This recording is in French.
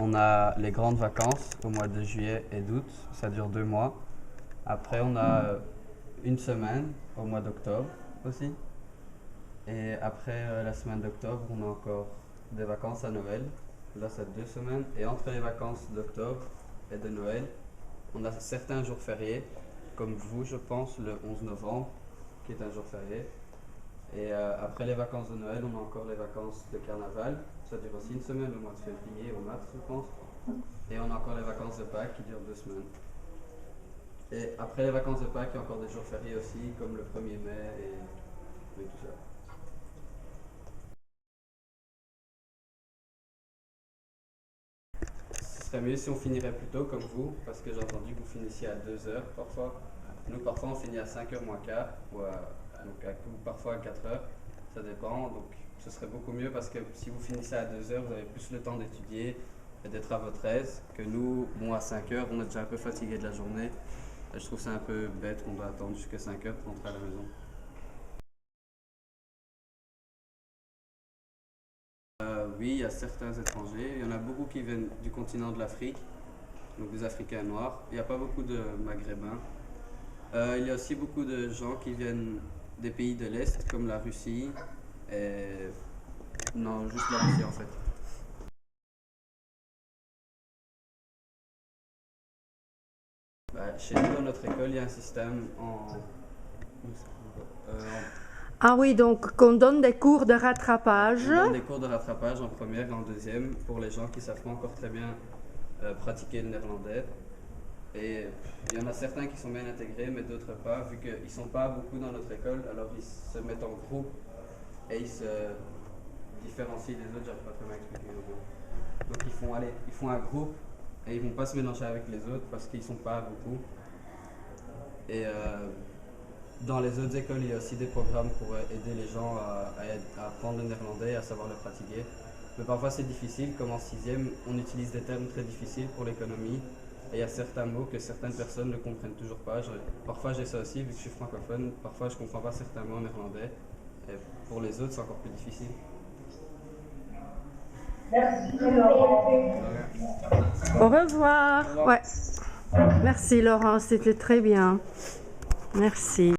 On a les grandes vacances au mois de juillet et d'août, ça dure 2 mois. Après, on a une semaine au mois d'octobre aussi. Et après la semaine d'octobre, on a encore des vacances à Noël. Là, c'est 2 semaines. Et entre les vacances d'octobre et de Noël, on a certains jours fériés, comme vous, je pense, le 11 novembre, qui est un jour férié. Et après les vacances de Noël, on a encore les vacances de carnaval. Ça dure aussi une semaine, le mois de février, au mars, je pense. Et on a encore les vacances de Pâques qui durent 2 semaines. Et après les vacances de Pâques, il y a encore des jours fériés aussi, comme le 1er mai et tout ça. Ce serait mieux si on finirait plus tôt comme vous, parce que j'ai entendu que vous finissiez à 2 heures parfois. Nous, parfois, on finit à 5 heures moins quart, ou parfois à 4 heures, ça dépend. Donc, ce serait beaucoup mieux parce que si vous finissez à 2 heures, vous avez plus le temps d'étudier et d'être à votre aise que nous, à 5 heures, on est déjà un peu fatigué de la journée. Et je trouve ça un peu bête qu'on doit attendre jusqu'à 5 heures pour rentrer à la maison. Oui, il y a certains étrangers. Il y en a beaucoup qui viennent du continent de l'Afrique, donc des Africains noirs. Il n'y a pas beaucoup de Maghrébins. Il y a aussi beaucoup de gens qui viennent des pays de l'Est, comme la Russie. Et... Non, juste la Russie en fait. Chez nous, dans notre école, il y a un système Ah oui, donc qu'on donne des cours de rattrapage. on donne des cours de rattrapage en première et en deuxième pour les gens qui ne savent pas encore très bien pratiquer le néerlandais. Et il y en a certains qui sont bien intégrés, mais d'autres pas, vu qu'ils ne sont pas beaucoup dans notre école, alors ils se mettent en groupe et ils se différencient des autres, j'arrive pas très bien à expliquer. Donc ils font un groupe et ils vont pas se mélanger avec les autres parce qu'ils sont pas beaucoup. Et dans les autres écoles, il y a aussi des programmes pour aider les gens à apprendre le néerlandais et à savoir le pratiquer. Mais parfois c'est difficile, comme en sixième, on utilise des termes très difficiles pour l'économie. Et il y a certains mots que certaines personnes ne comprennent toujours pas. Parfois j'ai ça aussi, vu que je suis francophone, parfois je ne comprends pas certains mots en néerlandais. Et pour les autres, c'est encore plus difficile. Merci Laurent. Au revoir. Ouais. Merci Laurent, c'était très bien. Merci.